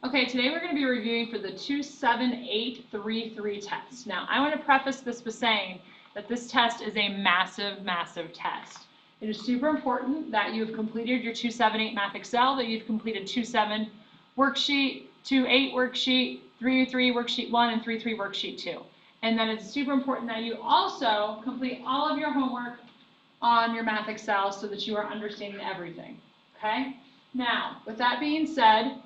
Okay, today we're going to be reviewing for the 27833 test. Now, I want to preface this with saying that this test is a massive, massive test. It is super important that you have completed your 278 Math Excel, that you've completed 27 worksheet, 28 worksheet, 33 worksheet 1, and 33 worksheet 2. And then it's super important that you also complete all of your homework on your Math Excel so that you are understanding everything. Okay? Now, with that being said,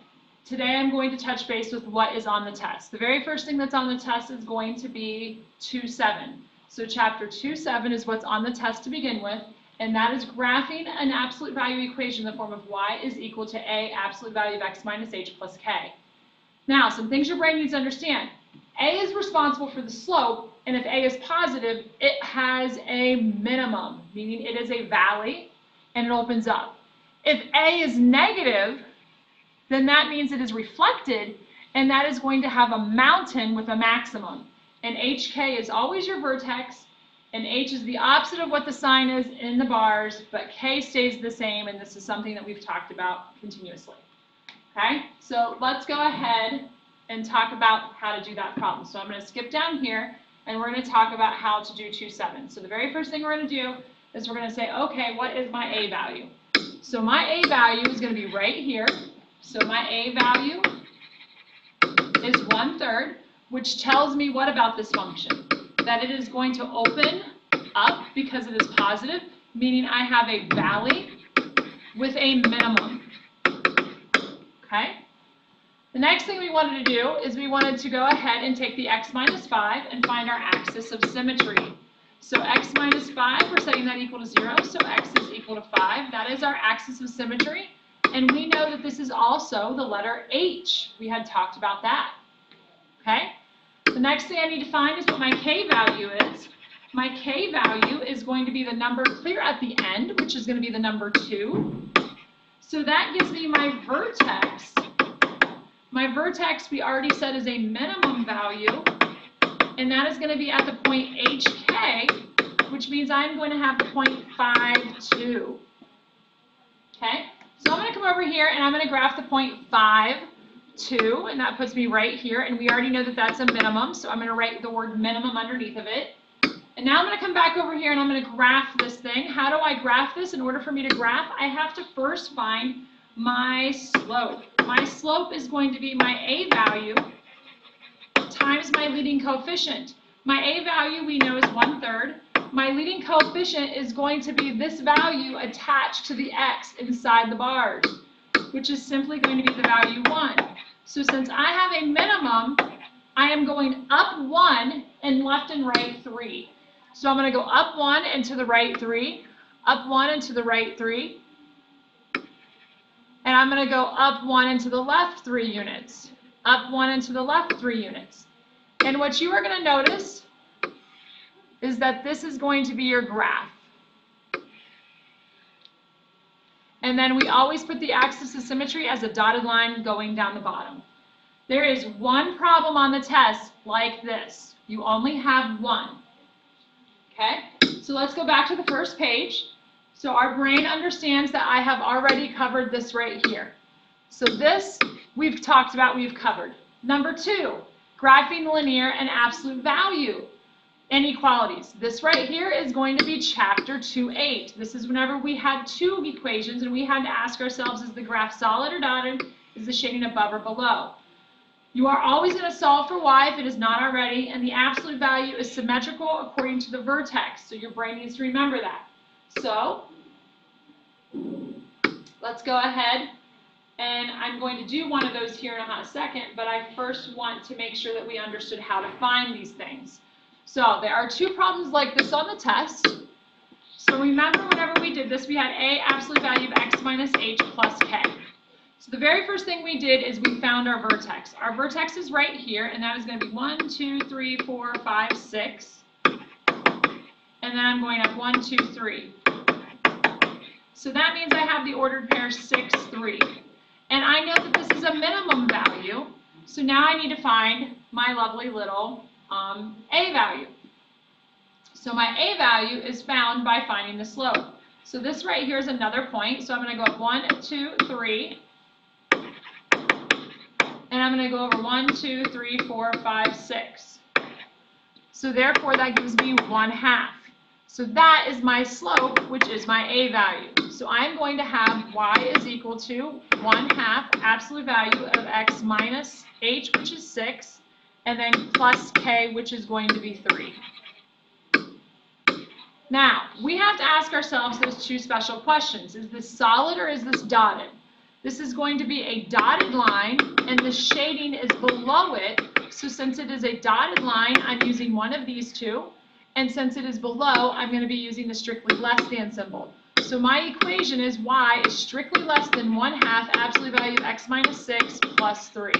today I'm going to touch base with what is on the test. The very first thing that's on the test is going to be 2.7. So chapter 2.7 is what's on the test to begin with, and that is graphing an absolute value equation in the form of y is equal to a absolute value of x minus h plus k. Now, some things your brain needs to understand. A is responsible for the slope, and if a is positive, it has a minimum, meaning it is a valley, and it opens up. If a is negative, then that means it is reflected, and that is going to have a mountain with a maximum. And HK is always your vertex, and H is the opposite of what the sign is in the bars, but K stays the same, and this is something that we've talked about continuously. Okay, so let's go ahead and talk about how to do that problem. So I'm going to skip down here, and we're going to talk about how to do 2.7. So the very first thing we're going to do is we're going to say, okay, what is my A value? So my A value is going to be right here. So my A value is 1/3, which tells me what about this function? That it is going to open up because it is positive, meaning I have a valley with a minimum. Okay? The next thing we wanted to do is we wanted to go ahead and take the x minus 5 and find our axis of symmetry. So x minus 5, we're setting that equal to 0, so x is equal to 5. That is our axis of symmetry. And we know that this is also the letter H. We had talked about that. Okay? The next thing I need to find is what my K value is. My K value is going to be the number clear at the end, which is going to be the number 2. So that gives me my vertex. My vertex, we already said, is a minimum value, and that is going to be at the point HK, which means I'm going to have the point 5,2. Okay? So I'm going to come over here and I'm going to graph the point 5,2, and that puts me right here, and we already know that that's a minimum, so I'm going to write the word minimum underneath of it. And now I'm going to come back over here and I'm going to graph this thing. How do I graph this? In order for me to graph, I have to first find my slope. My slope is going to be my A value times my leading coefficient. My A value we know is 1/3. My leading coefficient is going to be this value attached to the x inside the bars, which is simply going to be the value 1. So since I have a minimum, I am going up 1 and left and right 3. So I'm going to go up 1 and to the right 3, up 1 and to the right 3, and I'm going to go up 1 and to the left 3 units, up 1 and to the left 3 units. And what you are going to notice is that this is going to be your graph. And then we always put the axis of symmetry as a dotted line going down the bottom. There is one problem on the test like this. You only have one. Okay? So let's go back to the first page. So our brain understands that I have already covered this right here. So this we've talked about, we've covered. Number 2, graphing linear and absolute value inequalities. This right here is going to be chapter 2.8. This is whenever we had two equations and we had to ask ourselves, is the graph solid or dotted? Is the shading above or below? You are always going to solve for y if it is not already, and the absolute value is symmetrical according to the vertex. So your brain needs to remember that. So let's go ahead, and I'm going to do one of those here in a hot second, but I first want to make sure that we understood how to find these things. So there are two problems like this on the test. So remember whenever we did this, we had a absolute value of x minus h plus k. So the very first thing we did is we found our vertex. Our vertex is right here, and that is going to be 1, 2, 3, 4, 5, 6. And then I'm going up 1, 2, 3. So that means I have the ordered pair 6, 3. And I know that this is a minimum value, so now I need to find my lovely little A value. So my A value is found by finding the slope. So this right here is another point, so I'm going to go up 1, 2, 3. And and I'm going to go over 1, 2, 3, 4, 5, 6. So therefore, that gives me 1/2. So that is my slope, which is my A value. So I'm going to have y is equal to 1/2 absolute value of x minus h, which is 6, and then plus k, which is going to be 3. Now, we have to ask ourselves those two special questions. Is this solid or is this dotted? This is going to be a dotted line, and the shading is below it. So since it is a dotted line, I'm using one of these two. And since it is below, I'm going to be using the strictly less than symbol. So my equation is y is strictly less than 1/2 absolute value of x minus 6 plus 3.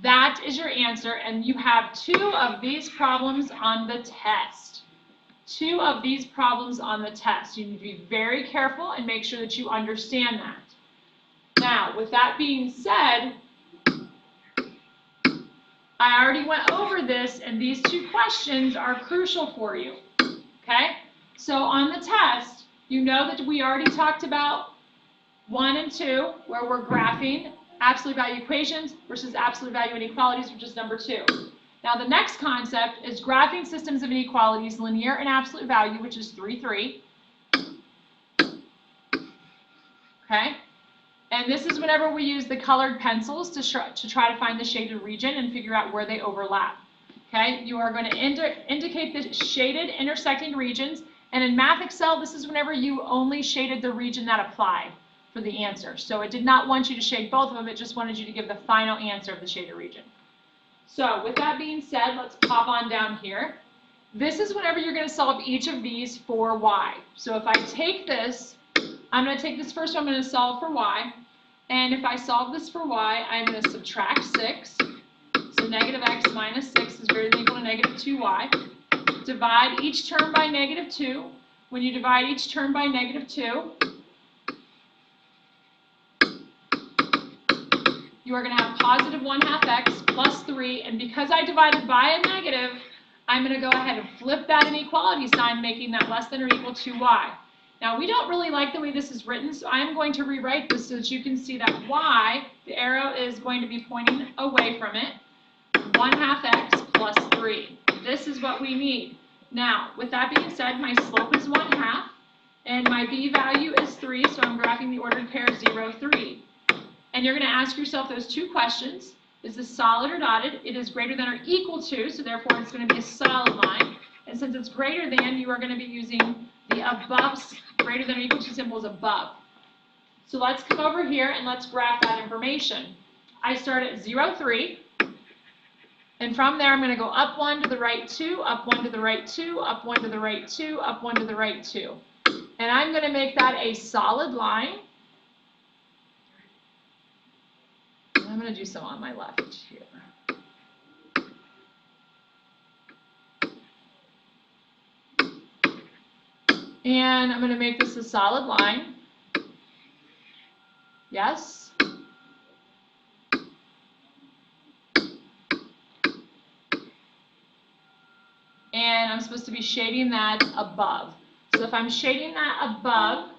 That is your answer, and you have 2 of these problems on the test. 2 of these problems on the test. You need to be very careful and make sure that you understand that. Now, with that being said, I already went over this, and these 2 questions are crucial for you, okay? So on the test, you know that we already talked about 1 and 2, where we're graphing absolute value equations versus absolute value inequalities, which is number 2. Now the next concept is graphing systems of inequalities, linear and absolute value, which is 3, 3. Okay? And this is whenever we use the colored pencils to try to find the shaded region and figure out where they overlap. Okay? You are going to indicate the shaded intersecting regions, and in Math Excel, this is whenever you only shaded the region that applied for the answer. So it did not want you to shade both of them, it just wanted you to give the final answer of the shaded region. So with that being said, let's pop on down here. This is whenever you're going to solve each of these for y. So if I take this, I'm going to take this first one, I'm going to solve for y. And if I solve this for y, I'm going to subtract 6. So negative x minus 6 is greater than or equal to negative 2y. Divide each term by negative 2. When you divide each term by negative 2, you are going to have positive 1/2 x plus 3, and because I divided by a negative, I'm going to go ahead and flip that inequality sign, making that less than or equal to y. Now, we don't really like the way this is written, so I'm going to rewrite this so that you can see that y, the arrow is going to be pointing away from it, 1/2 x plus 3. This is what we need. Now, with that being said, my slope is 1/2, and my b value is 3, so I'm graphing the ordered pair 0, 3. And you're going to ask yourself those 2 questions. Is this solid or dotted? It is greater than or equal to, so therefore it's going to be a solid line. And since it's greater than, you are going to be using the above, greater than or equal to symbols above. So let's come over here and let's graph that information. I start at 0, 3. And from there, I'm going to go up 1 to the right 2, up 1 to the right 2, up 1 to the right 2, up 1 to the right 2. And I'm going to make that a solid line. I'm going to do some on my left here. And I'm going to make this a solid line. Yes. And I'm supposed to be shading that above. So if I'm shading that above,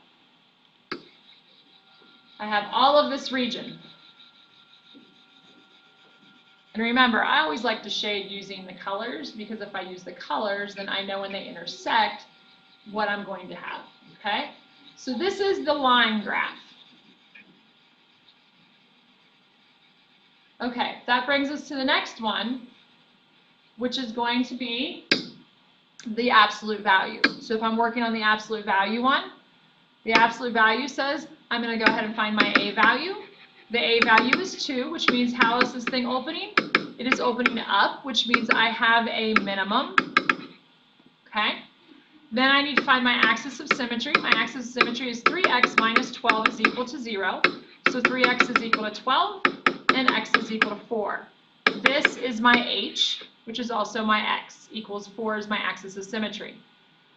I have all of this region. And remember, I always like to shade using the colors, because if I use the colors, then I know when they intersect what I'm going to have, okay? So this is the line graph. Okay, that brings us to the next one, which is going to be the absolute value. So if I'm working on the absolute value one, the absolute value says I'm going to go ahead and find my A value. The A value is 2, which means how is this thing opening? It is opening up, which means I have a minimum. Okay? Then I need to find my axis of symmetry. My axis of symmetry is 3x minus 12 is equal to 0. So 3x is equal to 12, and x is equal to 4. This is my h, which is also my x, equals 4 is my axis of symmetry.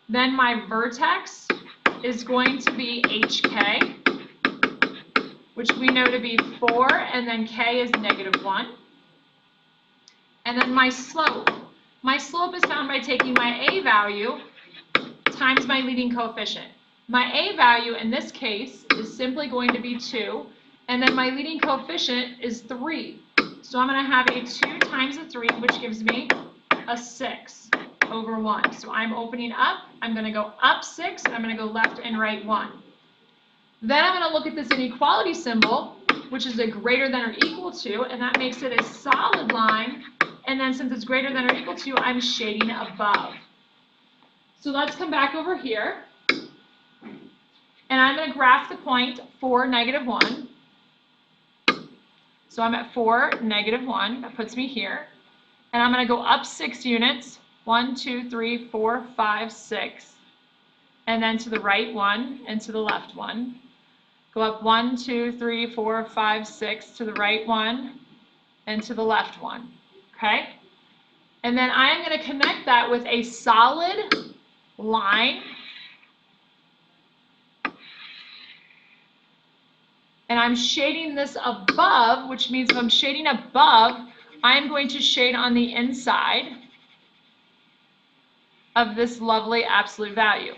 Then my vertex is going to be hk, which we know to be 4, and then k is negative 1. And then my slope. My slope is found by taking my A value times my leading coefficient. My A value in this case is simply going to be 2, and then my leading coefficient is 3. So I'm going to have a 2 times a 3, which gives me a 6 over 1. So I'm opening up. I'm going to go up 6. I'm going to go left and right 1. Then I'm going to look at this inequality symbol, which is a greater than or equal to, and that makes it a solid line. And then since it's greater than or equal to, I'm shading above. So let's come back over here. And I'm going to graph the point 4, -1. So I'm at 4, -1. That puts me here. And I'm going to go up 6 units. 1, 2, 3, 4, 5, 6. And then to the right 1 and to the left 1. Go up 1, 2, 3, 4, 5, 6 to the right 1 and to the left 1. Okay? And then I am going to connect that with a solid line. And I'm shading this above, which means if I'm shading above, I'm going to shade on the inside of this lovely absolute value.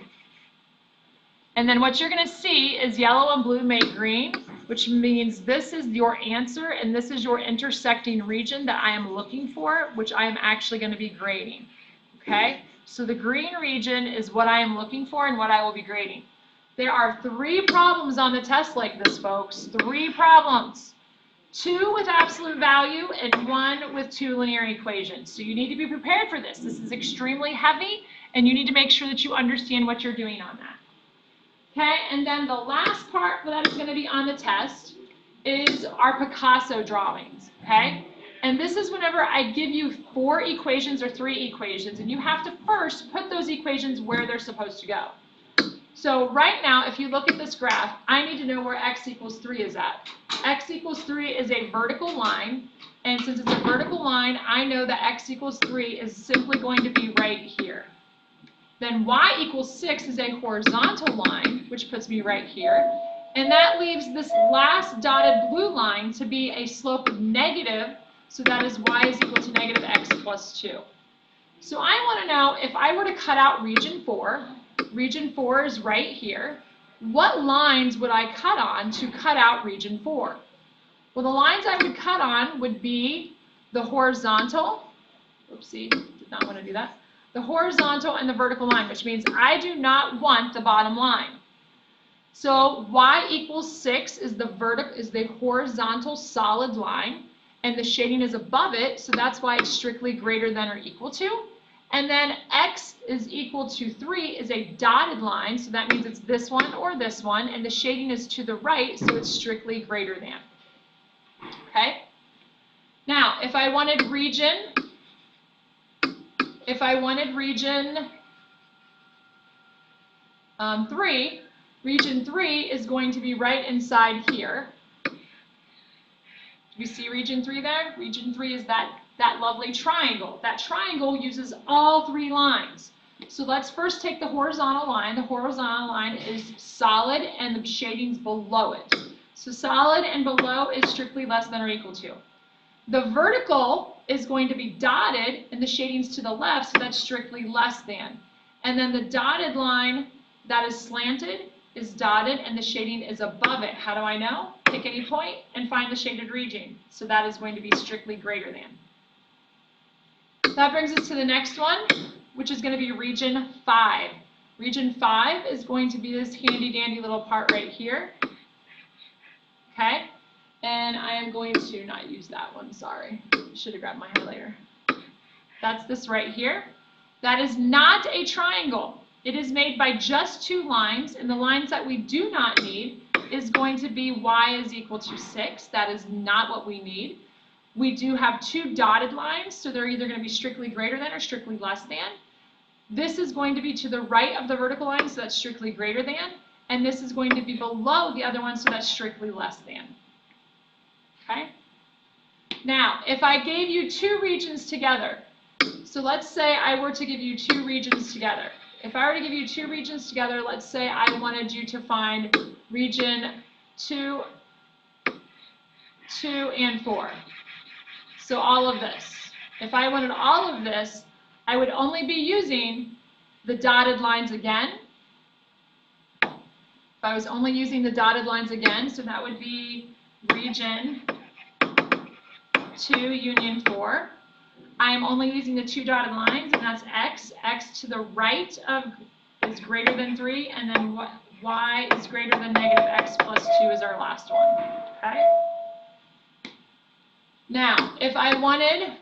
And then what you're going to see is yellow and blue make green, which means this is your answer and this is your intersecting region that I am looking for, which I am actually going to be grading. Okay? So the green region is what I am looking for and what I will be grading. There are 3 problems on the test like this, folks. 3 problems. 2 with absolute value and 1 with 2 linear equations. So you need to be prepared for this. This is extremely heavy and you need to make sure that you understand what you're doing on that. Okay, and then the last part that is going to be on the test is our Picasso drawings, okay? And this is whenever I give you 4 equations or 3 equations, and you have to first put those equations where they're supposed to go. So right now, if you look at this graph, I need to know where x equals 3 is at. X equals 3 is a vertical line, and since it's a vertical line, I know that x equals 3 is simply going to be right here. Then y equals 6 is a horizontal line, which puts me right here. And that leaves this last dotted blue line to be a slope of negative, so that is y is equal to negative x plus 2. So I want to know if I were to cut out region 4 is right here, what lines would I cut on to cut out region 4? Well, the lines I would cut on would be the horizontal, oopsie, did not want to do that, the horizontal and the vertical line, which means I do not want the bottom line. So y equals 6 is the horizontal solid line, and the shading is above it, so that's why it's strictly greater than or equal to. And then x is equal to 3 is a dotted line, so that means it's this one or this one, and the shading is to the right, so it's strictly greater than. Okay? Now, if I wanted region 3, region 3 is going to be right inside here. Do you see region 3 there? Region 3 is that lovely triangle. That triangle uses all 3 lines. So let's first take the horizontal line. The horizontal line is solid and the shading's below it. So solid and below is strictly less than or equal to. The vertical is going to be dotted and the shading's to the left, so that's strictly less than. And then the dotted line that is slanted is dotted and the shading is above it. How do I know? Pick any point and find the shaded region. So that is going to be strictly greater than. That brings us to the next one, which is going to be region 5. Region 5 is going to be this handy dandy little part right here. Okay? And I am going to not use that one, sorry. Should have grabbed my highlighter. That's this right here. That is not a triangle. It is made by just 2 lines, and the lines that we do not need is going to be y is equal to 6. That is not what we need. We do have 2 dotted lines, so they're either going to be strictly greater than or strictly less than. This is going to be to the right of the vertical line, so that's strictly greater than. And this is going to be below the other one, so that's strictly less than. Okay? Now, if I gave you 2 regions together, so let's say I were to give you 2 regions together. If I were to give you 2 regions together, let's say I wanted you to find region 2, 2, and 4. So all of this. If I wanted all of this, I would only be using the dotted lines again. If I was only using the dotted lines again, so that would be region 2 union 4. I am only using the 2 dotted lines, and that's x. X to the right of is greater than 3, and then y is greater than negative x plus 2 is our last one. Okay? Now, if I wanted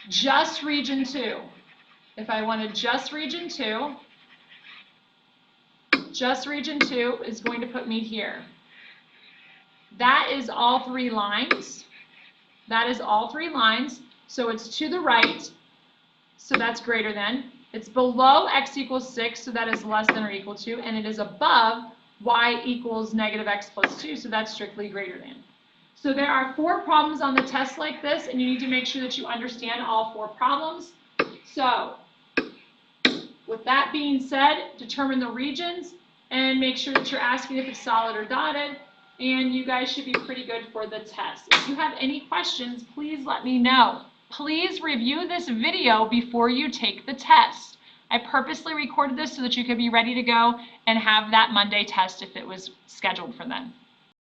just region 2, just region 2 is going to put me here. That is all 3 lines. That is all 3 lines. So it's to the right, so that's greater than. It's below x equals 6, so that is less than or equal to. And it is above y equals negative x plus 2, so that's strictly greater than. So there are 4 problems on the test like this, and you need to make sure that you understand all 4 problems. So with that being said, determine the regions and make sure that you're asking if it's solid or dotted, and you guys should be pretty good for the test. If you have any questions, please let me know. Please review this video before you take the test. I purposely recorded this so that you could be ready to go and have that Monday test if it was scheduled for then.